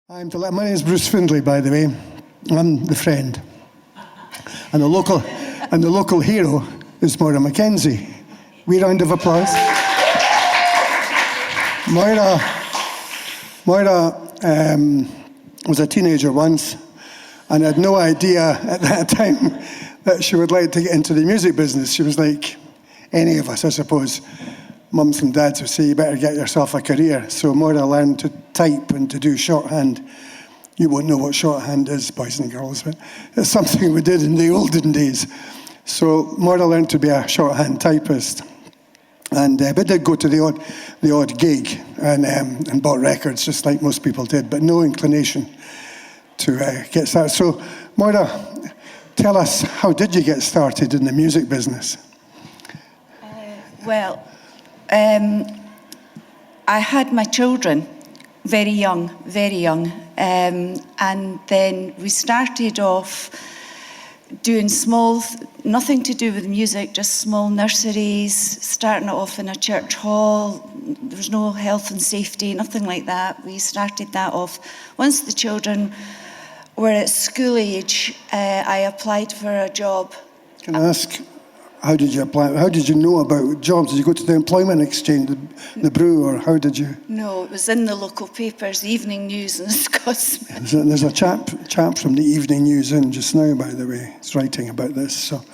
My name is Bruce Findlay, by the way. I'm the friend. And the local hero is Moira McKenzie. Wee round of applause. Moira was a teenager once and had no idea at that time that she would like to get into the music business. She was like any of us, I suppose. Mums and dads would say, you better get yourself a career. So Moira learned to type and to do shorthand. You won't know what shorthand is, boys and girls, but it's something we did in the olden days. So Moira learned to be a shorthand typist. And but did go to the odd gig and bought records, just like most people did, but no inclination to get started. So Moira, tell us, how did you get started in the music business? I had my children very young, and then we started off doing small, nothing to do with music, just small nurseries, starting it off in a church hall. There was no health and safety, nothing like that. We started that off. Once the children were at school age, I applied for a job. Can I ask, how did you apply? How did you know about jobs? Did you go to the employment exchange, the brew, or how did you? No, it was in the local papers, the Evening News in Scotland. There's a chap from the Evening News in just now, by the way. He's writing about this, so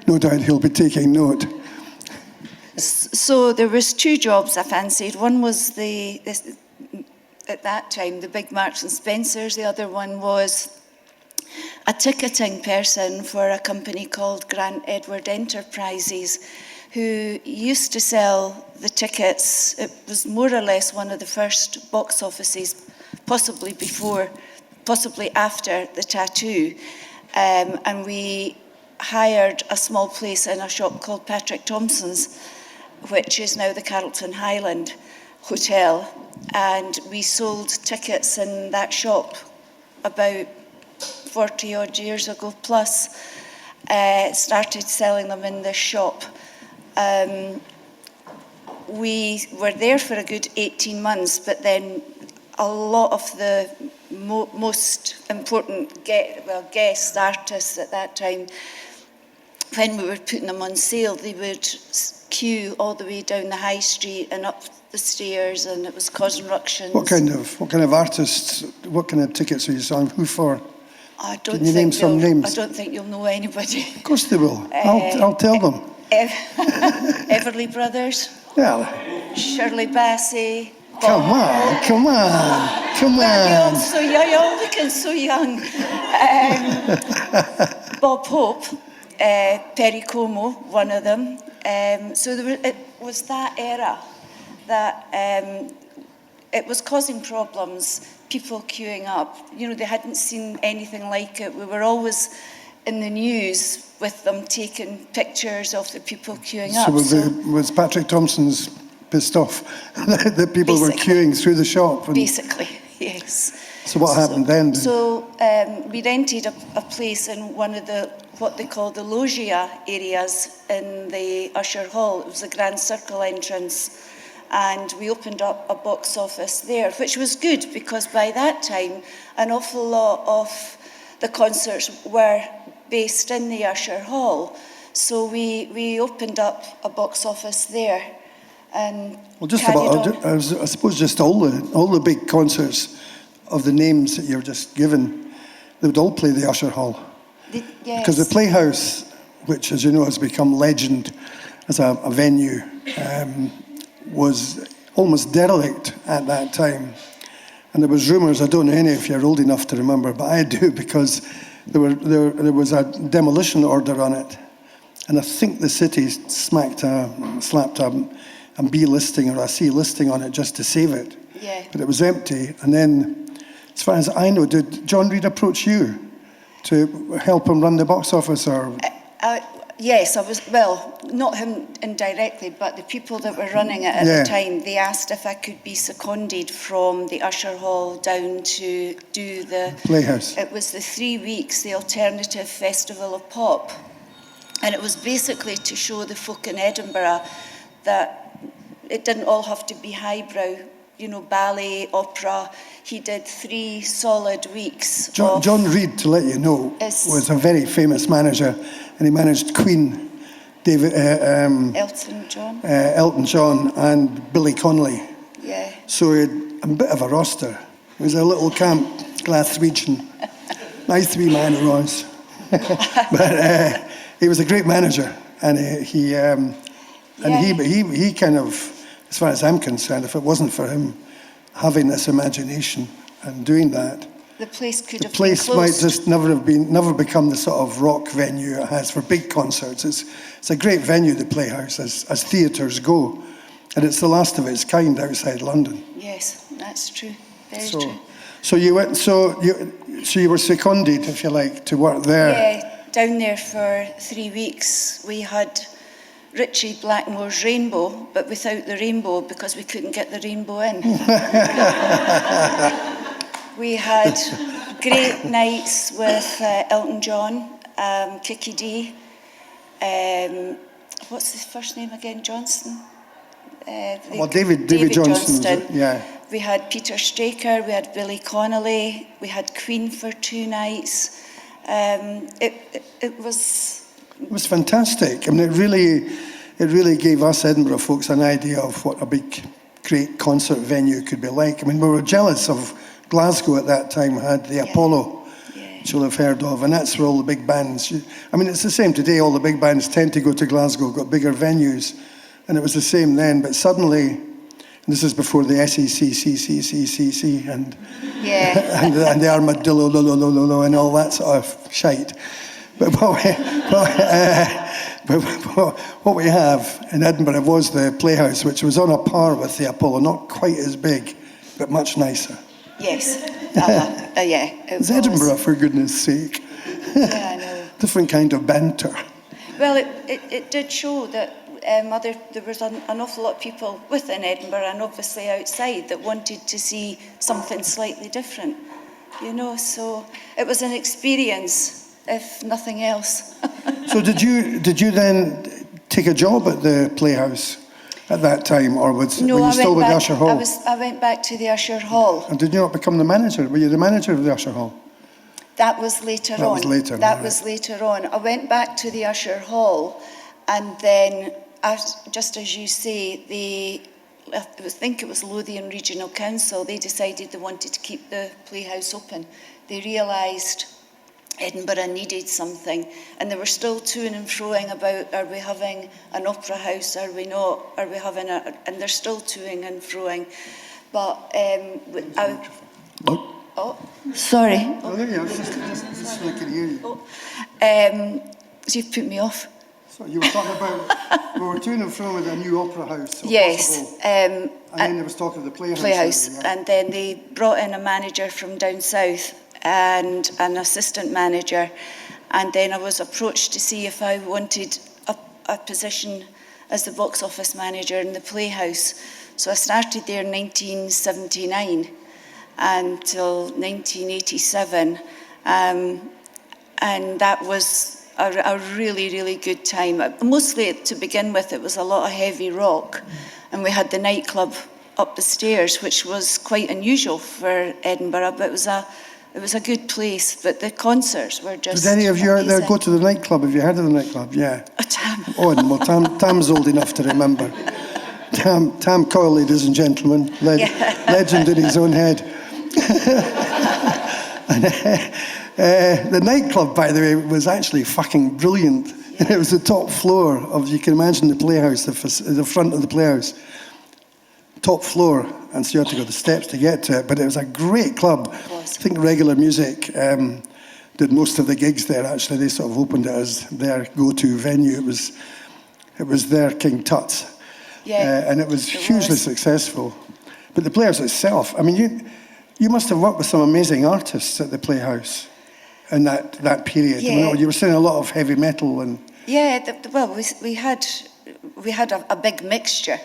no doubt he'll be taking note. So there was two jobs I fancied. One was at that time, the big Marks and Spencers. The other one was a ticketing person for a company called Grant Edward Enterprises, who used to sell the tickets. It was more or less one of the first box offices, possibly after the Tattoo. And we hired a small place in a shop called Patrick Thompson's, which is now the Carlton Highland Hotel. And we sold tickets in that shop about 40 odd years ago plus. Started selling them in this shop. We were there for a good 18 months, but then a lot of the most important guest artists at that time, when we were putting them on sale, they would queue all the way down the high street and up the stairs, and it was causing ructions. What kind of artists, what kind of tickets are you selling? Who for? Can you name some names? I don't think you'll know anybody. Of course they will. I'll tell them. Everly Brothers. Yeah. Shirley Bassey. Come on. You're all so young. You're all looking so young. Bob Hope, Perry Como, one of them. So it was that era that it was causing problems. People queuing up, they hadn't seen anything like it. We were always in the news with them taking pictures of the people queuing up. So was Patrick Thompson's pissed off that people were queuing through the shop? Basically, yes. So what happened then? So we rented a place in one of what they call the loggia areas in the Usher Hall. It was the Grand Circle entrance. And we opened up a box office there, which was good because by that time, an awful lot of the concerts were based in the Usher Hall. So we opened up a box office there and I suppose just all the big concerts of the names that you've just given, they would all play the Usher Hall. Yes. Because the Playhouse, which as you know has become legend as a venue, was almost derelict at that time. And there was rumours, I don't know any if you're old enough to remember, but I do, because there was a demolition order on it. And I think the city slapped a B listing or a C listing on it just to save it. Yeah. But it was empty. And then, as far as I know, did John Reid approach you to help him run the box office? Or? Yes, not him indirectly, but the people that were running it at the time, they asked if I could be seconded from the Usher Hall down to do the Playhouse. It was the 3 weeks, the Alternative Festival of Pop. And it was basically to show the folk in Edinburgh that it didn't all have to be highbrow ballet, opera. He did 3 solid weeks. John Reid, to let you know, was a very famous manager, and he managed Queen, Elton John, and Billy Connolly. Yeah. So he had a bit of a roster. He was a little camp Glaswegian. Nice wee man he was. But he was a great manager, and he kind of, as far as I'm concerned, if it wasn't for him having this imagination and doing that, the place could have been place closed. might just never become the sort of rock venue it has for big concerts. It's a great venue, the Playhouse, as theatres go, and it's the last of its kind outside London. Yes, that's true. Very true. So you went. So you were seconded, if you like, to work there. Yeah, down there for 3 weeks. We had Richie Blackmore's Rainbow, but without the rainbow because we couldn't get the rainbow in. We had great nights with Elton John, Kiki D. What's his first name again? Johnston? David Johnston. Yeah. We had Peter Straker, we had Billy Connolly, we had Queen for 2 nights. It was fantastic. I mean, it really gave us Edinburgh folks an idea of what a big, great concert venue could be like. I mean, we were jealous of Glasgow at that time, had the Apollo, which you'll have heard of, and that's where all the big bands. I mean, it's the same today. All the big bands tend to go to Glasgow, got bigger venues, and it was the same then. But suddenly, and this is before the SEC, and and the armadillo, and all that sort of shite. But what we have in Edinburgh was the Playhouse, which was on a par with the Apollo, not quite as big, but much nicer. Yes. It's Edinburgh, for goodness sake. Yeah, I know. Different kind of banter. Well, it did show that there was an awful lot of people within Edinburgh and obviously outside that wanted to see something slightly different, so it was an experience, if nothing else. So did you then take a job at the Playhouse at that time, or were you still with the Usher Hall? I went back to the Usher Hall. And did you not become the manager? Were you the manager of the Usher Hall? That was later on. That was later on. I went back to the Usher Hall, and then, just as you say, I think it was Lothian Regional Council, they decided they wanted to keep the Playhouse open. They realised Edinburgh needed something, and they were still toing and froing about, are we having an opera house, are we not, are we having and they're still toing and froing. But sorry. Oh, there you are, just so I can hear you. You've put me off. So you were talking about, we were toing and froing with a new opera house. So yes. And then there was talk of the Playhouse. And then they brought in a manager from down south, and an assistant manager, and then I was approached to see if I wanted a position as the box office manager in the Playhouse. So I started there in 1979 until 1987, and that was a really, really good time. Mostly, to begin with, it was a lot of heavy rock, and we had the nightclub up the stairs, which was quite unusual for Edinburgh, but it was a good place, but the concerts were just Did any of you out there go to the nightclub? Have you heard of the nightclub? Yeah. Tam. Well, Tam's old enough to remember. Tam Coyle, ladies and gentlemen. Legend in his own head. The nightclub, by the way, was actually fucking brilliant. And it was the top floor of, you can imagine the Playhouse, the front of the Playhouse. Top floor, and so you had to go the steps to get to it, but it was a great club. I think Regular Music did most of the gigs there, actually. They sort of opened it as their go-to venue. It was their King Tut's, and it was hugely successful. But the Playhouse itself, I mean, you must have worked with some amazing artists at the Playhouse in that period. Yeah. I mean, you were seeing a lot of heavy metal and... Yeah, we had a big mixture.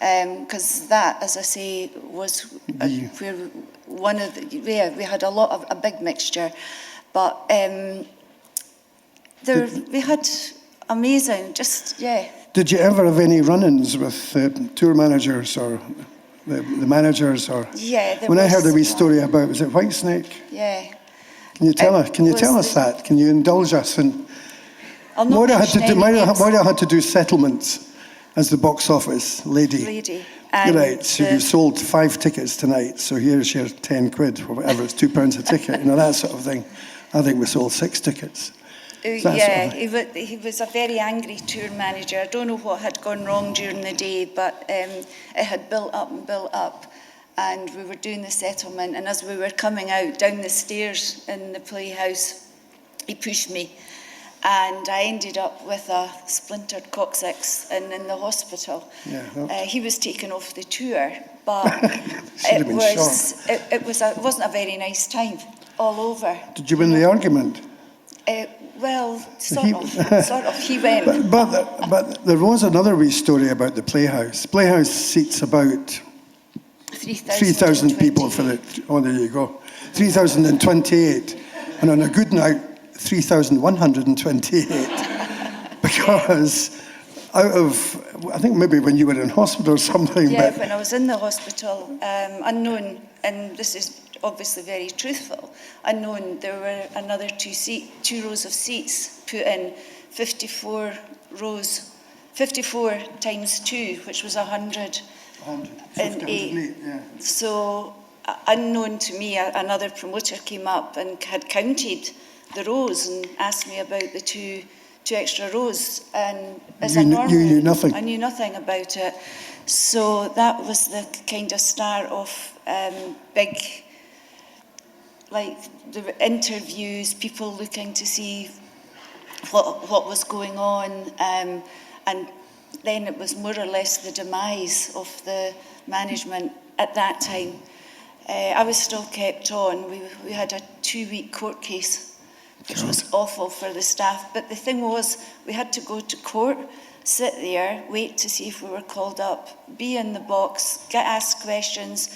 Because that, as I say, was where one of the, we had a lot of a big mixture, but we had amazing, Did you ever have any run-ins with tour managers or the managers, or Yeah, there when I was heard a wee one. story about, was it Whitesnake? Yeah. Can you tell It us? Can you tell was us that? Can you indulge us? And I'll not Moira had to mention do any names. Moira had to do settlements as the box office lady. Lady. You're right. So you sold 5 tickets tonight. So here's your 10 quid or whatever. It's £2 a ticket. You know, that sort of thing. I think we sold 6 tickets. Yeah, he was a very angry tour manager. I don't know what had gone wrong during the day, but it had built up and built up. And we were doing the settlement, and as we were coming out down the stairs in the Playhouse, he pushed me, and I ended up with a splintered coccyx and in the hospital. Yeah, he was taken off the tour, but it wasn't a very nice time all over. Did you win the argument? Well, sort of. He went. But there was another wee story about the Playhouse. Playhouse seats about 3,000 people for it. Oh, there you go. 3,028. And on a good night, 3,128. Because out of, I think maybe when you were in hospital or something. Yeah, but when I was in the hospital, unknown, and this is obviously very truthful, unknown, there were another two rows of seats put in, 54 rows, 54 times 2, which was 100. 108. Yeah. So, unknown to me, another promoter came up and had counted the rows and asked me about the two extra rows. And as you knew nothing. I knew nothing about it. So that was the kind of start of big, like the interviews, people looking to see what was going on, and then it was more or less the demise of the management at that time. I was still kept on. We had a 2-week court case, which was awful for the staff. But the thing was, we had to go to court, sit there, wait to see if we were called up, be in the box, get asked questions,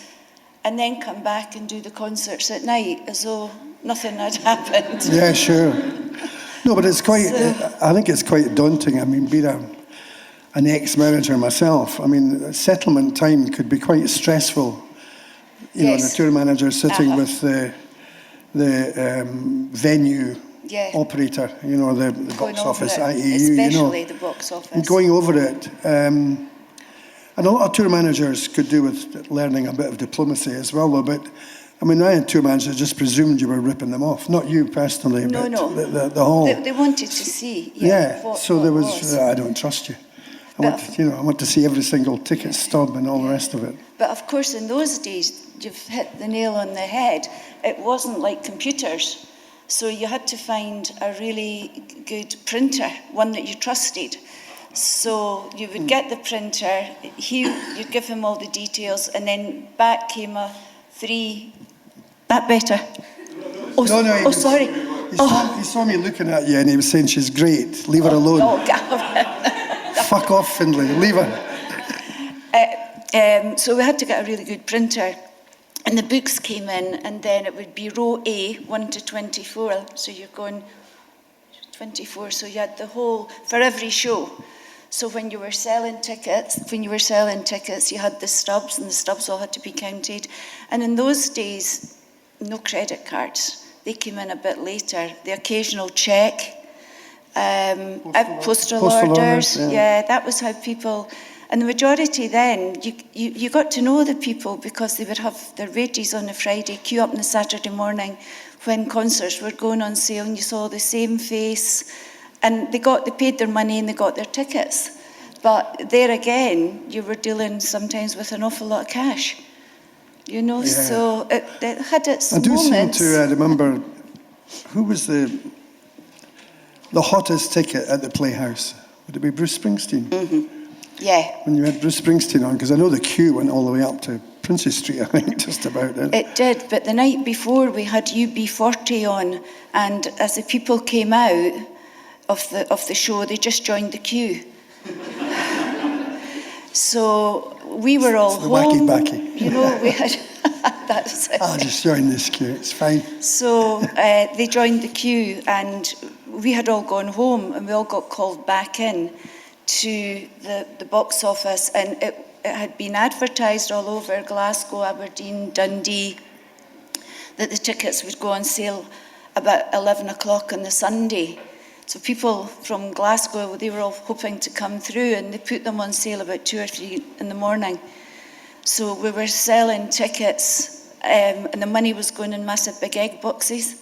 and then come back and do the concerts at night as though nothing had happened. Yeah, sure. No, but it's quite, I think it's quite daunting. I mean, being an ex-manager myself, I mean, settlement time could be quite stressful. You know, the tour manager sitting with the venue operator, you know, the box office, IEU, especially the box office. And going over it. And a lot of tour managers could do with learning a bit of diplomacy as well, though. But I mean, I had tour managers just presumed you were ripping them off. Not you personally, but the whole. They wanted to see. So there was. I don't trust you. I want to see every single ticket stub and all the rest of it. But of course, in those days, you've hit the nail on the head. It wasn't like computers. So you had to find a really good printer, one that you trusted. So you would get the printer, you'd give him all the details, and then back came a 3... That better? No, sorry. He saw me looking at you and he was saying, she's great, leave her alone. Fuck off, Findlay, leave her. So we had to get a really good printer. And the books came in, and then it would be row A, 1 to 24. So you're going 24, so you had the whole, for every show. So when you were selling tickets, you had the stubs, and the stubs all had to be counted. And in those days, no credit cards. They came in a bit later. The occasional check, postal orders. Yeah, that was how people... And the majority then, you got to know the people because they would have their wages on a Friday, queue up on a Saturday morning when concerts were going on sale, and you saw the same face. And they paid their money and they got their tickets. But there again, you were dealing sometimes with an awful lot of cash. You know, so it had its moments. I do seem to remember, who was the hottest ticket at the Playhouse? Would it be Bruce Springsteen? Mm-hmm. Yeah. When you had Bruce Springsteen on, because I know the queue went all the way up to Princess Street, I think, just about it. It did, but the night before we had UB40 on, and as the people came out of the show, they just joined the queue. So we were all home. Wacky. You know, we had... That's it. I'll just join this queue, it's fine. So they joined the queue, and we had all gone home, and we all got called back in to the box office, and it it had been advertised all over Glasgow, Aberdeen, Dundee, that the tickets would go on sale about 11 o'clock on the Sunday. So people from Glasgow, they were all hoping to come through, and they put them on sale about 2 or 3 in the morning. So we were selling tickets, and the money was going in massive big egg boxes.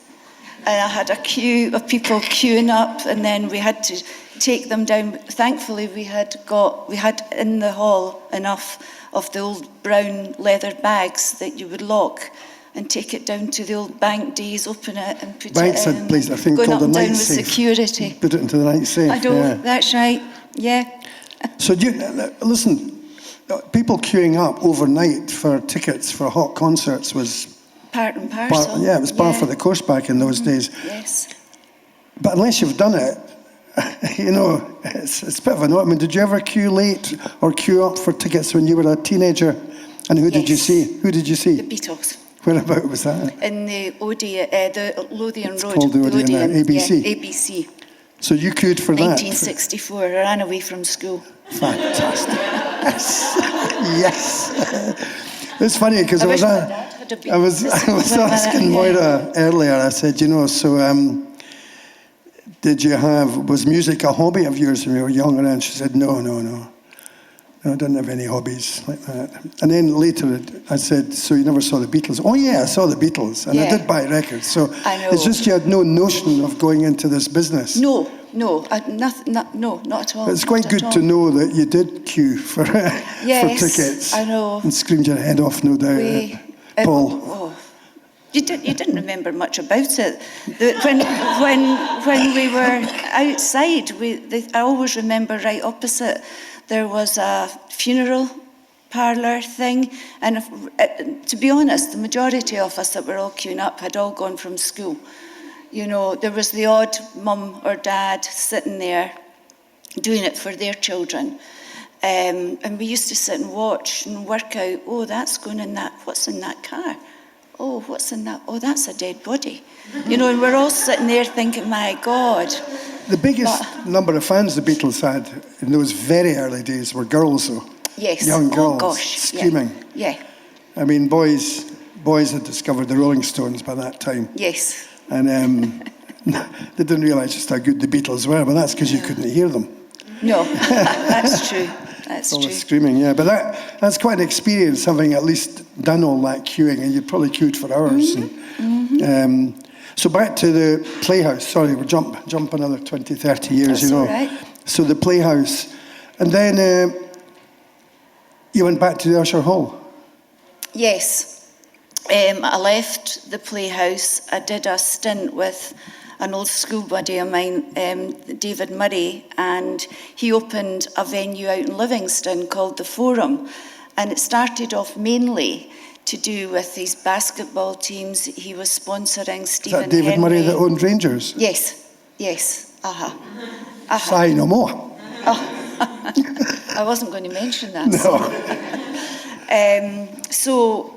And I had a queue of people queuing up, and then we had to take them down. Thankfully, we had in the hall enough of the old brown leather bags that you would lock and take it down to the old bank days, open it and put Banks it in. had placed a thing going called up the and down night with safe. security. Put it into the night safe. I know, that's right, yeah. So listen, people queuing up overnight for tickets for hot concerts was Part and parcel. it was par for the course back in those days. Yes. But unless you've done it, you know, it's a bit of a note. I mean, did you ever queue late or queue up for tickets when you were a teenager? And who did you see? Who did you see? The Beatles. Whereabout was that? In the Lothian It's Road. called the Odeon, ABC. Yeah, ABC. So you queued for that? 1964, I ran away from school. Fantastic. Yes. It's funny because I was asking Moira earlier. I said, you know, so was music a hobby of yours when you were younger? And she said, no, I didn't have any hobbies like that. And then later I said, so you never saw the Beatles? Oh yeah, I saw the Beatles, and I did buy records. So I know. it's just you had no notion of going into this business. No, not at all. It's quite good to know that you did queue for tickets. I know. And screamed your head off, no doubt. Paul. You didn't remember much about it. When we were outside, I always remember right opposite there was a funeral parlour thing, and to be honest, the majority of us that were all queuing up had all gone from school. You know, there was the odd mum or dad sitting there doing it for their children. And we used to sit and watch and work out, oh, that's going in that, what's in that car? Oh, what's in that? Oh, that's a dead body. You know, and we're all sitting there thinking, my God. The biggest number of fans the Beatles had in those very early days were girls, though. Yes. Young girls, oh, gosh. screaming. Yeah. I mean, boys had discovered the Rolling Stones by that time. Yes. And they didn't realise just how good the Beatles were, but that's because you couldn't hear them. No, that's true. That's all true. the screaming, yeah. But that's quite an experience, having at least done all that queuing, and you probably queued for hours. So back to the Playhouse. Sorry, we'll jump another 20, 30 years, That's you know. all right. So the Playhouse. And then you went back to the Usher Hall. Yes. I left the Playhouse. I did a stint with an old school buddy of mine, David Murray, and he opened a venue out in Livingston called the Forum. And it started off mainly to do with these basketball teams. He was sponsoring Stephen Is that David Murray that owned Rangers? Yes. Say no more. I wasn't going to mention that. No. So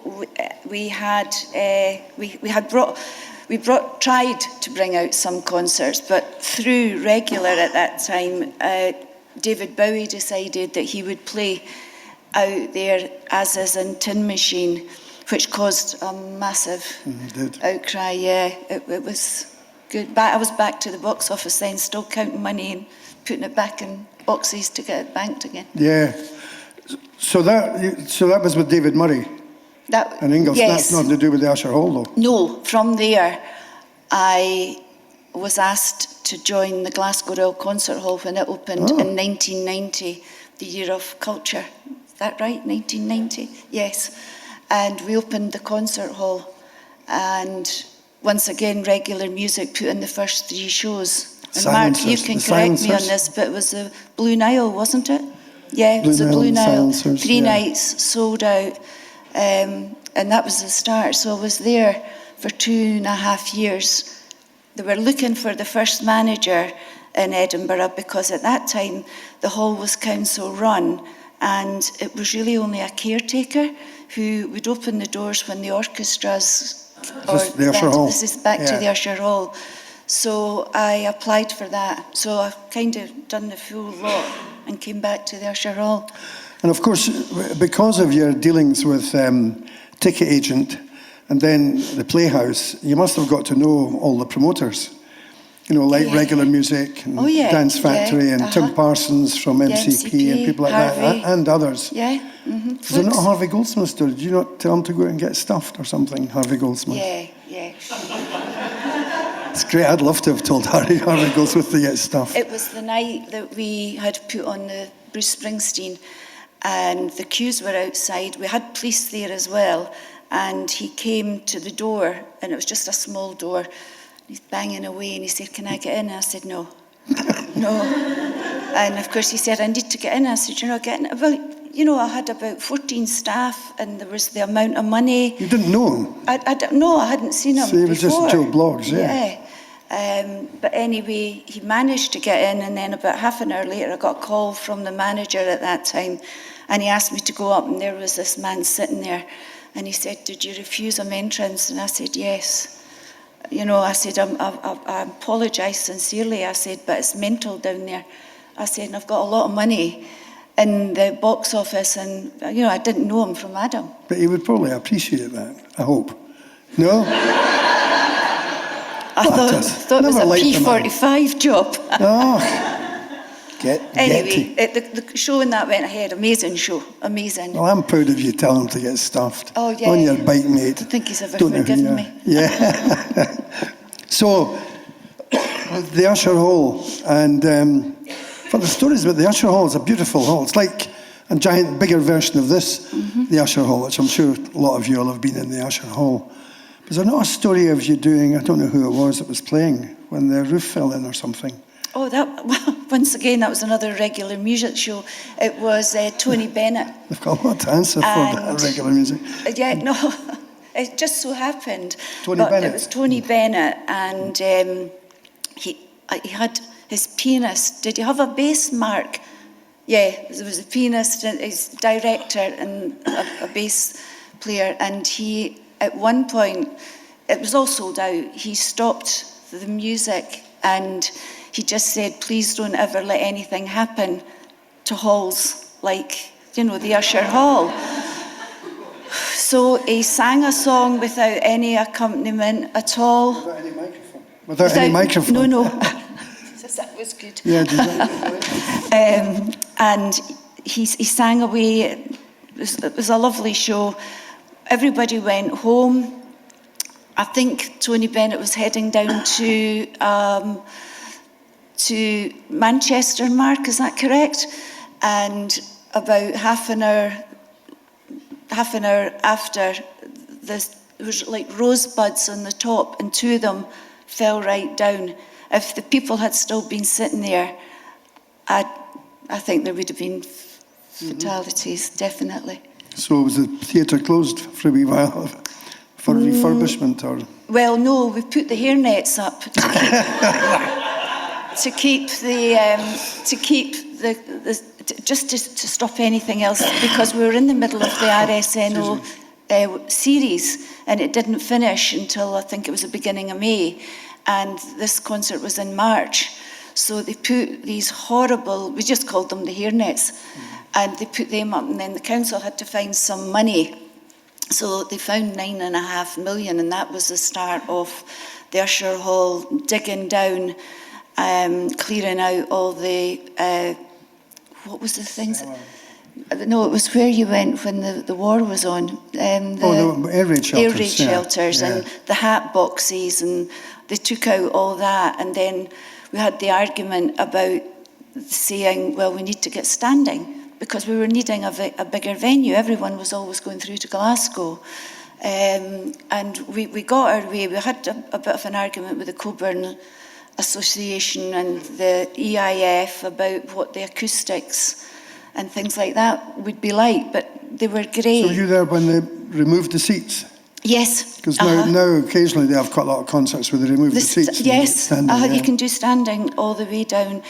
we tried to bring out some concerts, but through Regular at that time, David Bowie decided that he would play out there as is in Tin Machine, which caused a massive outcry. Yeah, it was good. I was back to the box office then, still counting money and putting it back in boxes to get it banked again. Yeah. So that was with David Murray and Ingalls. Yes. That's nothing to do with the Usher Hall, though. No, from there, I was asked to join the Glasgow Royal Concert Hall when it opened in 1990, the year of culture. Is that right? 1990? Yes. And we opened the concert hall, and once again, Regular Music put in the first 3 shows. And Mark, you can correct me on this, but it was the Blue Nile, wasn't it? Yeah, it was the Blue Nile. 3 nights, sold out, and that was the start. So I was there for 2.5 years. They were looking for the first manager in Edinburgh, because at that time the hall was council run, and it was really only a caretaker who would open the doors when the orchestras... This is back to the Usher Hall. So I applied for that. So I've kind of done the full lot and came back to the Usher Hall. And of course, because of your dealings with Ticket Agent and then the Playhouse, you must have got to know all the promoters. You know, like Regular Music and Dance Factory and Tim Parsons from MCP and people like Harvey. that, and others. Yeah. Is there not a Harvey Goldsmith story? Did you not tell him to go out and get stuffed or something, Harvey Goldsmith? Yeah. It's great. I'd love to have told Harvey Goldsmith to get stuffed. It was the night that we had put on the Bruce Springsteen, and the queues were outside. We had police there as well, and he came to the door, and it was just a small door. He's banging away, and he said, "Can I get in?" And I said, "No." No. And of course he said, "I need to get in." I said, "You're not getting in." Well, you know, I had about 14 staff, and there was the amount of money. You didn't know him? I don't know, I hadn't seen him So he before. was just Joe Bloggs, But anyway, he managed to get in, and then about half an hour later, I got a call from the manager at that time, and he asked me to go up, and there was this man sitting there, and he said, "Did you refuse him entrance?" And I said, "Yes." You know, I said, I apologise sincerely. I said, but it's mental down there. I said, and I've got a lot of money in the box office, and, you know, I didn't know him from Adam. But he would probably appreciate that, I hope. No? I thought it was a P45 job. Anyway, the show and that went ahead. Amazing show. Amazing. Well, I'm proud of you telling him to get stuffed. Oh, yeah. On your bike, mate. I don't think he's ever forgiven me. Yeah. So, the Usher Hall, and for the stories about the Usher Hall, it's a beautiful hall. It's like a giant, bigger version of this, the Usher Hall, which I'm sure a lot of you all have been in the Usher Hall. Was there not a story of you doing, I don't know who it was that was playing, when the roof fell in or something? Oh, once again, that was another Regular Music show. It was Tony Bennett. They've got a lot to answer for Regular Music. Yeah, no, it just so happened. Tony Bennett. It was Tony Bennett, and he had his pianist. Did you have a bass, Mark? Yeah, there was a pianist, and his director, and a bass player. And he, at one point, it was all sold out. He stopped the music, and he just said, "Please don't ever let anything happen to halls like, you know, the Usher Hall." So he sang a song without any accompaniment at all. Without any microphone? Without any microphone? No. That was good. Yeah, and he sang away. It was a lovely show. Everybody went home. I think Tony Bennett was heading down to Manchester, Mark, is that correct? And about half an hour after, there was like rosebuds on the top, and two of them fell right down. If the people had still been sitting there, I think there would have been fatalities, definitely. So was the theatre closed for a wee while for refurbishment, or? Well, no, we put the hairnets up to keep to stop anything else, because we were in the middle of the RSNO series, and it didn't finish until I think it was the beginning of May, and this concert was in March. So they put these horrible, we just called them the hairnets, and they put them up, and then the council had to find some money. So they found 9.5 million, and that was the start of the Usher Hall digging down, clearing out all the, what was the things? No, it was where you went when the war was on. The air raid shelters. Air raid shelters, and the hat boxes, and they took out all that. And then we had the argument about saying, well, we need to get standing, because we were needing a bigger venue. Everyone was always going through to Glasgow. And we got our way. We had a bit of an argument with the Coburn Association and the EIF about what the acoustics and things like that would be like, but they were great. So were you there when they removed the seats? Yes. Because now occasionally they have quite a lot of concerts where they remove the seats. Yes, you can do standing all the way down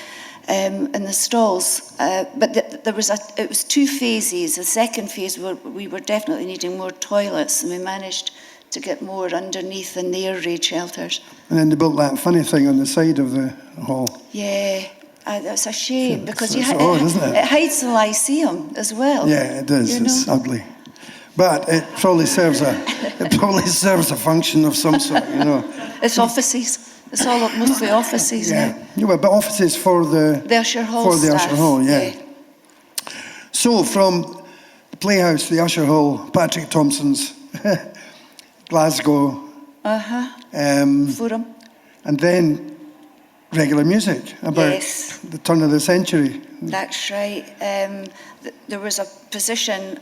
in the stalls. But it was 2 phases. The second phase, we were definitely needing more toilets, and we managed to get more underneath in the air raid shelters. And then they built that funny thing on the side of the hall. Yeah. It's a shame because It's odd, isn't it? It hides the Lyceum as well. Yeah, it does. You It's know? ugly. But it probably serves a function of some sort, you know. It's offices. It's all mostly offices now. Yeah, but offices for the Usher Hall for the staff. Usher Hall, yeah. So from the Playhouse, the Usher Hall, Patrick Thompson's, Glasgow, Forum. and then regular music about Yes. the turn of the century. That's right. There was a position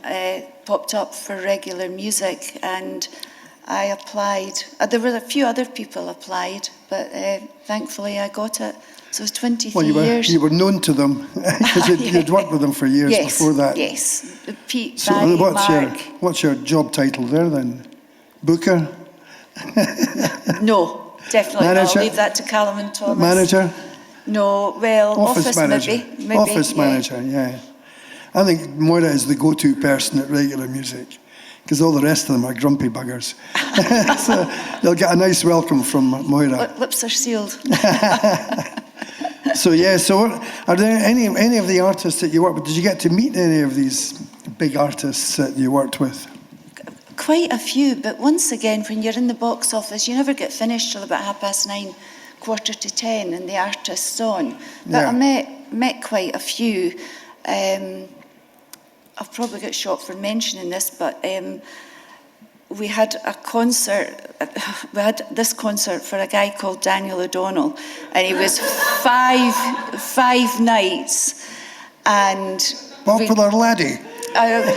popped up for regular music, and I applied. There were a few other people applied, but thankfully I got it. So it was 23 years. You were known to them because you'd worked with them for years before that. Yes, Pete, So Barry, Mark. what's your job title there then? Booker? No, definitely not. Manager? I'll leave that to Callum and Thomas. Manager? No, well, office manager. maybe. Office manager, yeah. I think Moira is the go-to person at regular music because all the rest of them are grumpy buggers. So you'll get a nice welcome from Moira. Lips are sealed. So are there any of the artists that you worked with? Did you get to meet any of these big artists that you worked with? Quite a few, but once again, when you're in the box office, you never get finished till about 9:30, 9:45, and the artist's on. But Yeah. I met quite a few. I've probably got shot for mentioning this, but we had a concert. We had this concert for a guy called Daniel O'Donnell, and he was five nights, and Popular laddie.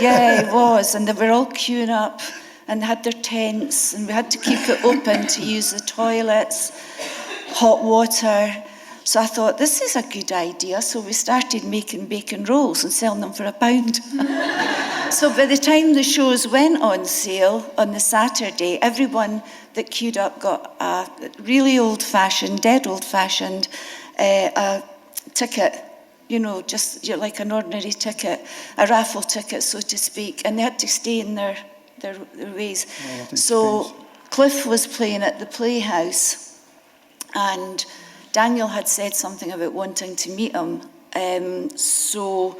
yeah, he was, and they were all queuing up and had their tents, and we had to keep it open to use the toilets, hot water. So I thought, this is a good idea. So we started making bacon rolls and selling them for £1. So by the time the shows went on sale on the Saturday, everyone that queued up got a really dead old-fashioned ticket. You know, just like an ordinary ticket, a raffle ticket, so to speak, and they had to stay in their ways. So Cliff was playing at the Playhouse, and Daniel had said something about wanting to meet him. So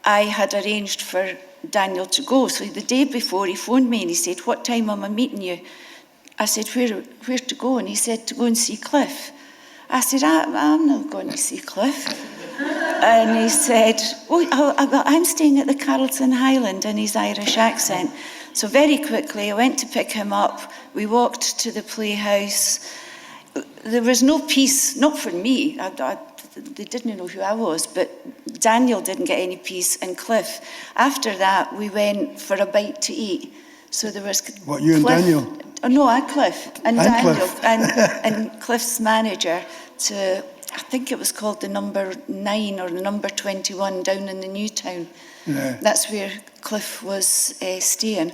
I had arranged for Daniel to go. So the day before, he phoned me and he said, "What time am I meeting you?" I said, where to go? And he said, to go and see Cliff. I said, I'm not going to see Cliff. And he said, I'm staying at the Carlton Highland, in his Irish accent. So very quickly, I went to pick him up. We walked to the Playhouse. There was no peace, not for me. They didn't know who I was, but Daniel didn't get any peace, and Cliff. After that, we went for a bite to eat. So there was What, you and Cliff, Daniel? Oh, no, and Cliff and Daniel Cliff. and Cliff's manager to, I think it was called the number 9 or the number 21 down in the new town. Yeah. That's where Cliff was staying.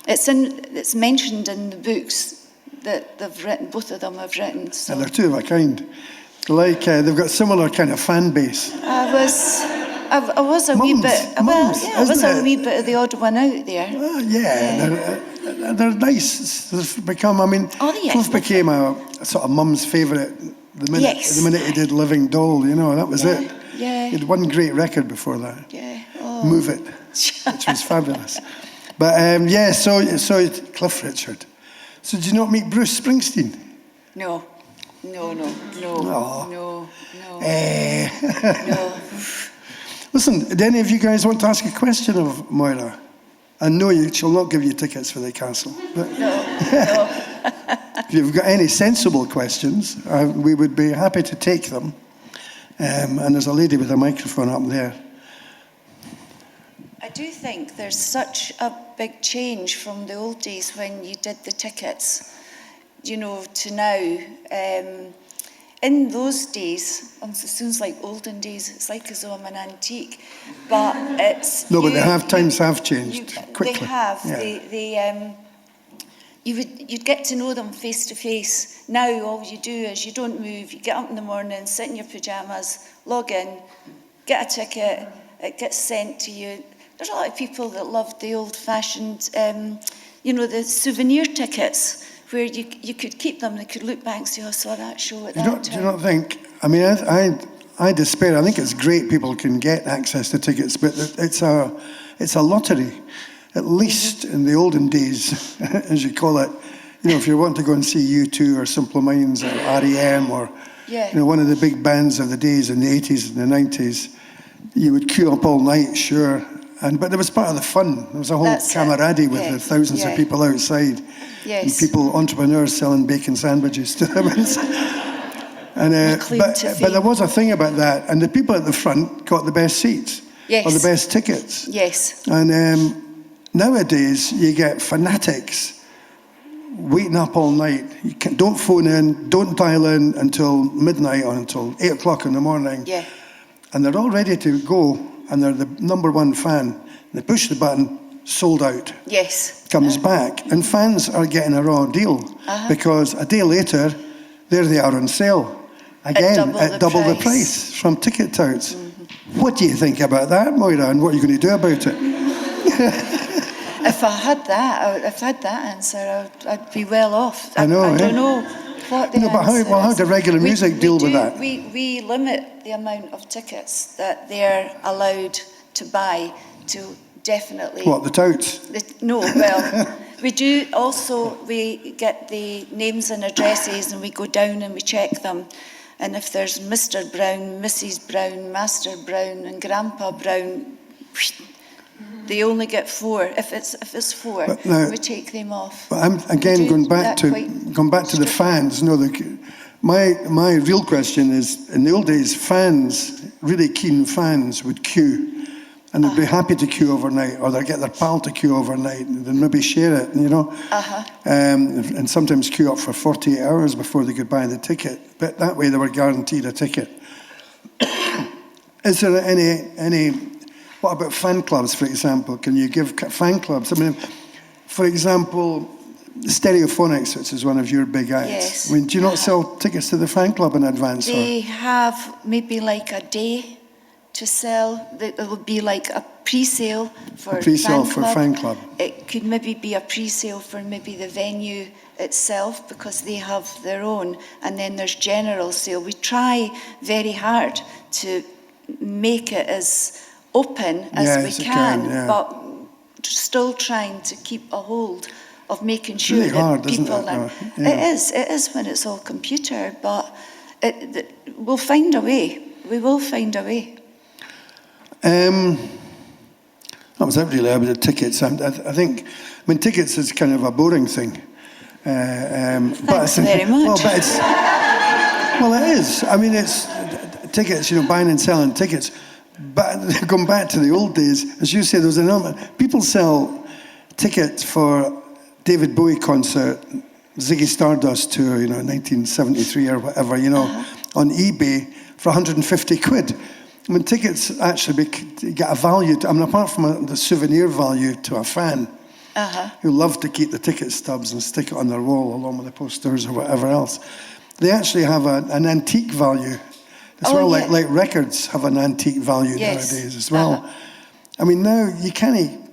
It's mentioned in the books that they've written. Both of them have written. So. And they're two of a kind. Like they've got similar kind of fan base. I was a wee bit. I was a wee bit of the odd one out there. They're nice. They've become. I mean, Cliff became a sort of mum's favourite the minute he did Living Doll. You know, that was it. Yeah. He had one great record before that. Yeah. Move It, which was fabulous. But so Cliff Richard. So did you not meet Bruce Springsteen? No. No. Listen, do any of you guys want to ask a question of Moira? I know she'll not give you tickets for the castle. But No. if you've got any sensible questions, we would be happy to take them. And there's a lady with a microphone up there. I do think there's such a big change from the old days when you did the tickets, you know, to now. In those days, it sounds like olden days, it's like as though I'm an antique, but it's... No, but times have changed quickly. They have. Yeah. You'd get to know them face to face. Now all you do is you don't move, you get up in the morning, sit in your pyjamas, log in, get a ticket, it gets sent to you. There's a lot of people that love the old-fashioned, the souvenir tickets, where you could keep them, they could look back and say, I saw that show at that time. Do you not think, I mean, I despair. I think it's great people can get access to tickets, but it's a lottery. At least in the olden days, as you call it, if you want to go and see U2 or Simple Minds or REM or one of the big bands of the days in the 80s and the 90s, you would queue up all night, sure. But it was part of the fun. There was a whole camaraderie with the thousands of people outside. Yes. And entrepreneurs selling bacon sandwiches to them. But there was a thing about that. And the people at the front got the best seats. Yes. Or the best tickets. Yes. And nowadays, you get fanatics waiting up all night. Don't phone in, don't dial in until midnight or until 8 o'clock in the morning. Yeah. And they're all ready to go, and they're the number one fan. They push the button, sold out. Yes. Comes back. And fans are getting a raw deal because a day later, there they are on sale. Again, at double the price from ticket touts. Mm-hmm. What do you think about that, Moira, and what are you going to do about it? If I had that answer, I'd be well off. I know. I don't know what the answer is. But how do regular music deal with that? We limit the amount of tickets that they're allowed to buy to definitely... What, the touts? No, well, we do also, we get the names and addresses and we go down and we check them. And if there's Mr. Brown, Mrs. Brown, Master Brown and Grandpa Brown, they only get 4. If it's 4, now, we take them off. But I'm again going back to the fans. No, my real question is: in the old days, fans, really keen fans, would queue, and they'd be happy to queue overnight, or they'd get their pal to queue overnight, and then maybe share it, and sometimes queue up for 48 hours before they could buy the ticket. But that way, they were guaranteed a ticket. Is there any? What about fan clubs, for example? Can you give fan clubs? I mean, for example, Stereophonics, which is one of your big acts. Yes. I mean, do you not sell tickets to the fan club in advance? They have maybe like a day to sell. It will be like a pre-sale for fan club. It could maybe be a pre-sale for maybe the venue itself because they have their own. And then there's general sale. We try very hard to make it as open as we can, but still trying to keep a hold of making sure really that hard, people isn't it? It is when it's all computer, but we'll find a way. We will find a way. That was it really about the tickets. I think, tickets is kind of a boring thing. Thanks very much. Well, it is. I mean, it's tickets, buying and selling tickets. But going back to the old days, as you say, there was an element. People sell tickets for David Bowie concert, Ziggy Stardust tour, 1973 or whatever, on eBay for 150 quid. I mean, tickets actually get a value. Apart from the souvenir value to a fan who love to keep the ticket stubs and stick it on their wall along with the posters or whatever else, they actually have an antique value. As like records have an antique value nowadays as well. I mean, now you can't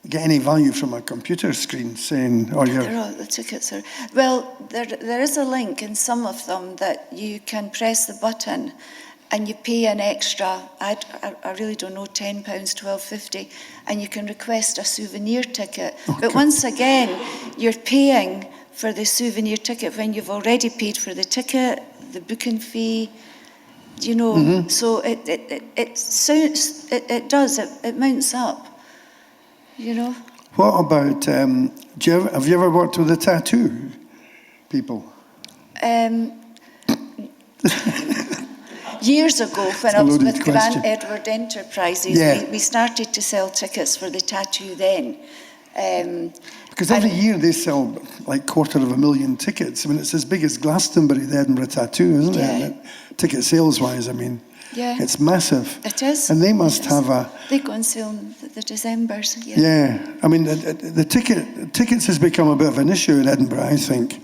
get any value from a computer screen saying, the tickets are... Well, there is a link in some of them that you can press the button and you pay an extra, I really don't know, £10, £12.50, and you can request a souvenir ticket. Okay. But once again, you're paying for the souvenir ticket when you've already paid for the ticket, the booking fee, so it mounts up, What about, have you ever worked with the tattoo people? Years ago, when I was with Grand Edward Enterprises, we started to sell tickets for the tattoo then. Because every year they sell like 250,000 tickets. I mean, it's as big as Glastonbury, the Edinburgh Tattoo, isn't it? Ticket sales-wise, it's massive. It is. And they must have a... They go on sale in the Decembers, I mean, the tickets has become a bit of an issue in Edinburgh, I think,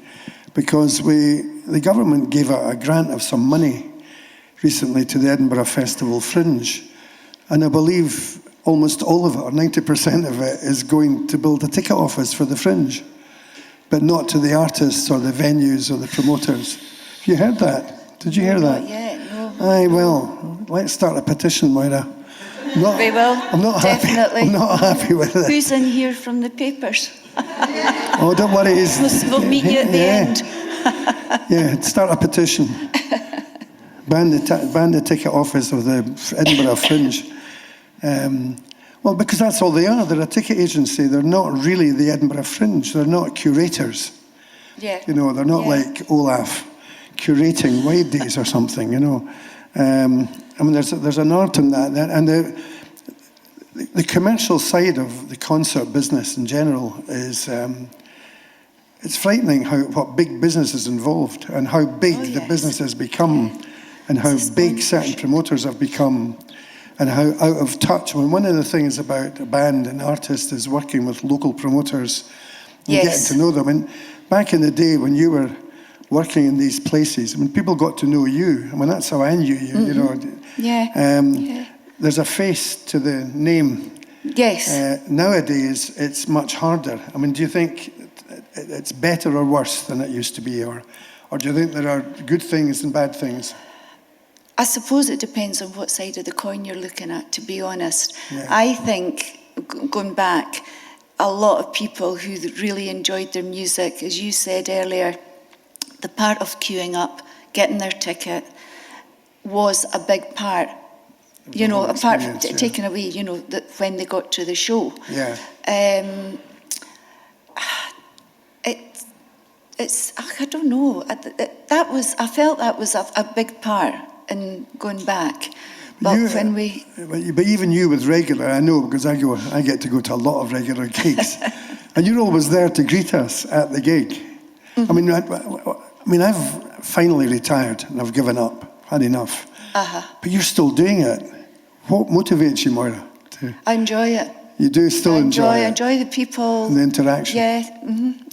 because the government gave out a grant of some money recently to the Edinburgh Festival Fringe. And I believe almost all of it, or 90% of it, is going to build a ticket office for the Fringe, but not to the artists or the venues or the promoters. Have you heard that? Did you hear that? Not yet, no. Aye, well, let's start a petition, Moira. We will, I'm not definitely. Happy. I'm not happy with it. Who's in here from the papers? Oh, don't worry. We'll meet you at the end. Yeah, start a petition. Ban the ticket office of the Edinburgh Fringe. Well, because that's all they are. They're a ticket agency. They're not really the Edinburgh Fringe. They're not curators. Yeah. You know, they're not like Olaf curating Wide Days or something, you know. I mean, there's an art in that. And the commercial side of the concert business in general is, it's frightening what big business is involved and how big the business has become and how big certain promoters have become and how out of touch. I mean, one of the things about a band and artist is working with local promoters and getting to know them. And back in the day when you were working in these places, I mean, people got to know you. I mean, that's how I knew you, you know. Yeah. There's a face to the name. Yes. Nowadays, it's much harder. I mean, do you think it's better or worse than it used to be? Or do you think there are good things and bad things? I suppose it depends on what side of the coin you're looking at, to be honest. Yeah. I think, going back, a lot of people who really enjoyed their music, as you said earlier, the part of queuing up, getting their ticket, was a big part. You know, apart from taking away, you know, when they got to the show. Yeah. It's I don't know. I felt that was a big part in going back. But but even you with regular, I know because I get to go to a lot of regular gigs, and you're always there to greet us at the gig. Mm-hmm. I mean, I've finally retired and I've given up, had enough. But you're still doing it. What motivates you, Moira? I enjoy it. You do still enjoy it? I enjoy the people. And the interaction?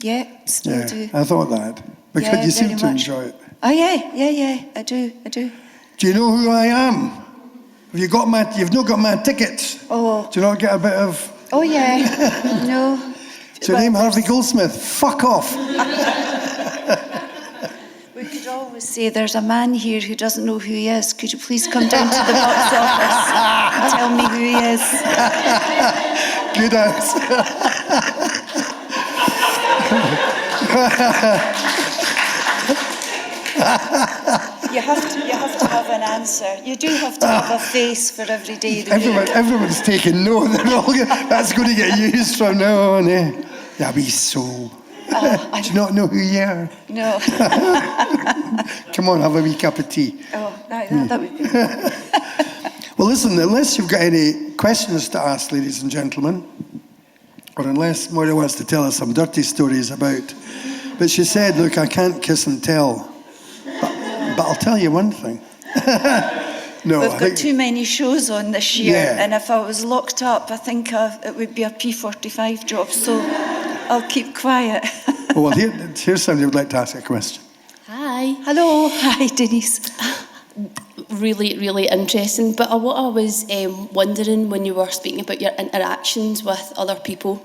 Yeah, still do. I thought that. Because you seem to enjoy it. Oh, yeah, I do. Do you know who I am? Have you got you've not got my tickets? Oh. Do you not get a bit of... Oh, yeah. No. Is your name Harvey Goldsmith? Fuck off. We could always say, there's a man here who doesn't know who he is. Could you please come down to the box office and tell me who he is? Good answer. You have to have an answer. You do have to have a face for every day of the week. Everyone's taking note. That's going to get used from now on. Yeah, be soul. Do you not know who you are? No. Come on, have a wee cup of tea. Oh, that would be good. Well, listen, unless you've got any questions to ask, ladies and gentlemen, or unless Moira wants to tell us some dirty stories about... But she said, look, I can't kiss and tell. But I'll tell you one thing. No, We've got too many shows on this year, and if I was locked up, I think it would be a P45 job, so I'll keep quiet. Well, here's somebody who would like to ask a question. Hi. Hello. Hi, Denise. Really, really interesting. But what I was wondering when you were speaking about your interactions with other people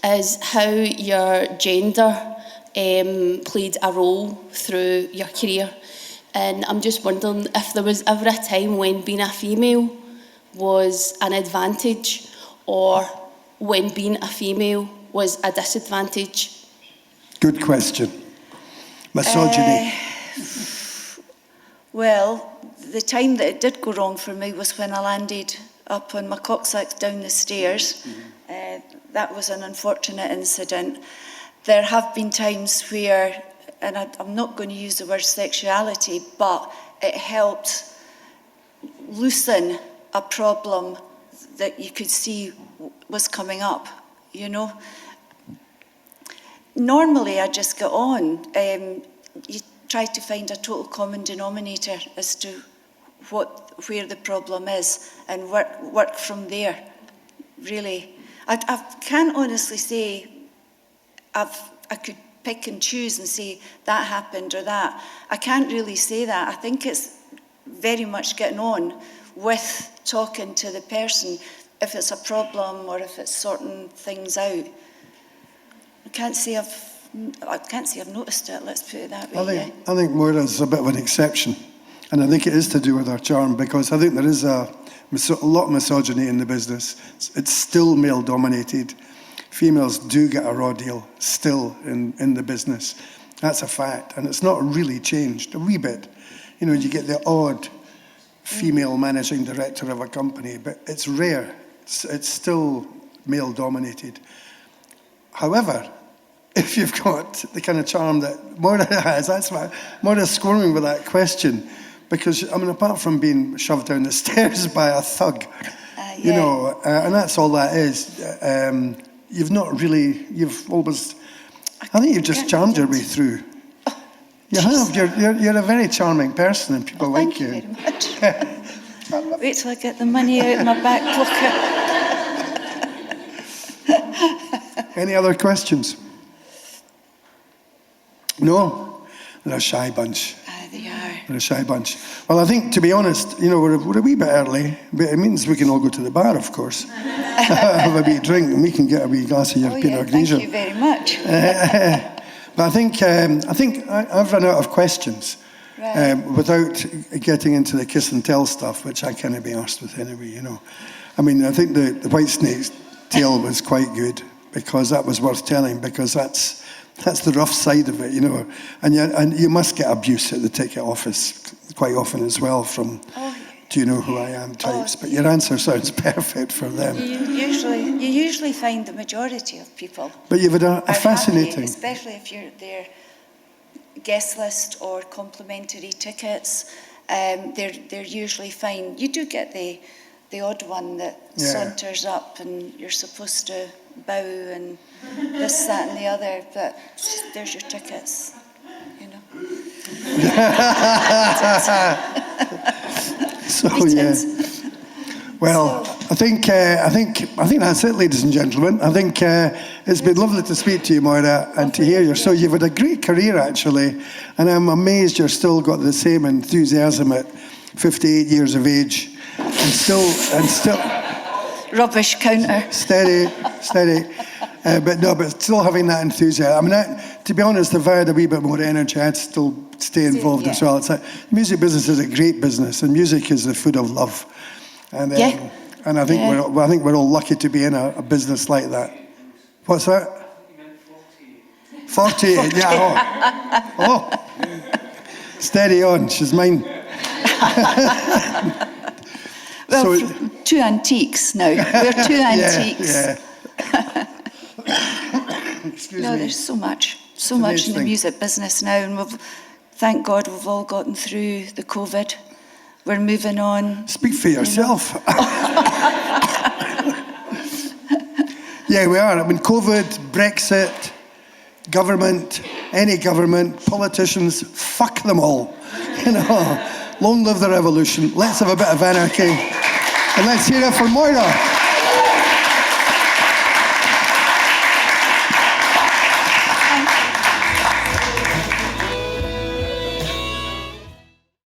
is how your gender played a role through your career. And I'm just wondering if there was ever a time when being a female was an advantage or when being a female was a disadvantage. Good question. Misogyny. Well, the time that it did go wrong for me was when I landed up on my coccyx down the stairs. That was an unfortunate incident. There have been times where, and I'm not going to use the word sexuality, but it helped loosen a problem that you could see was coming up, you know. Normally I just get on. You try to find a total common denominator as to where the problem is and work from there, really. I can't honestly say I could pick and choose and say that happened or that. I can't really say that. I think it's very much getting on with talking to the person if it's a problem or if it's sorting things out. I can't say I've noticed it, let's put it that way. I think Moira's a bit of an exception. And I think it is to do with our charm, because I think there is a lot of misogyny in the business. It's still male-dominated. Females do get a raw deal still in the business. That's a fact, and it's not really changed a wee bit. You know, you get the odd female managing director of a company, but it's rare. It's still male-dominated. However, if you've got the kind of charm that Moira has, that's why Moira's squirming with that question, because, I mean, apart from being shoved down the stairs by a thug, you know, and that's all that is, you've not really, you've always, I think you've just charmed your way through. You have. You're a very charming person, and people like you. Thank you very much. Wait till I get the money out of my back pocket. Any other questions? No? They're a shy bunch. They are. They're a shy bunch. Well, I think, to be honest, you know, we're a wee bit early, but it means we can all go to the bar, of course. Have a wee drink, and we can get a wee glass of your Pinot Grigio. Thank you very much. But I think I've run out of questions, without getting into the kiss and tell stuff, which I can't be arsed with anyway, you know. I mean, I think the white snake's tale was quite good, because that was worth telling, because that's the rough side of it, you know. And you must get abuse at the ticket office quite often as well from do you know who I am types. But your answer sounds perfect for them. You usually find the majority of people. But you've had a fascinating... Happy, especially if you're their guest list or complimentary tickets, they're usually fine. You do get the odd one that saunters up and you're supposed to bow and this, that and the other, but there's your tickets, you know. So yeah. Well, I think that's it, ladies and gentlemen. I think it's been lovely to speak to you, Moira, and to hear you. So you've had a great career, actually, and I'm amazed you're still got the same enthusiasm at 58 years of age, and still. Rubbish counter. Steady. But still having that enthusiasm. I mean, to be honest, if I had a wee bit more energy, I'd still stay involved as well. It's like, music business is a great business, and music is the food of love. And I think we're all lucky to be in a business like that. What's that? 48. Yeah. Oh. Steady on. She's mine. Well, so, two antiques now. We're two antiques. Yeah. Excuse me. There's so much in the music business now, and thank God we've all gotten through the COVID. We're moving on. Speak for yourself. Yeah, we are. I mean, COVID, Brexit, government, any government, politicians, fuck them all. You know, long live the revolution. Let's have a bit of anarchy. And let's hear it for Moira.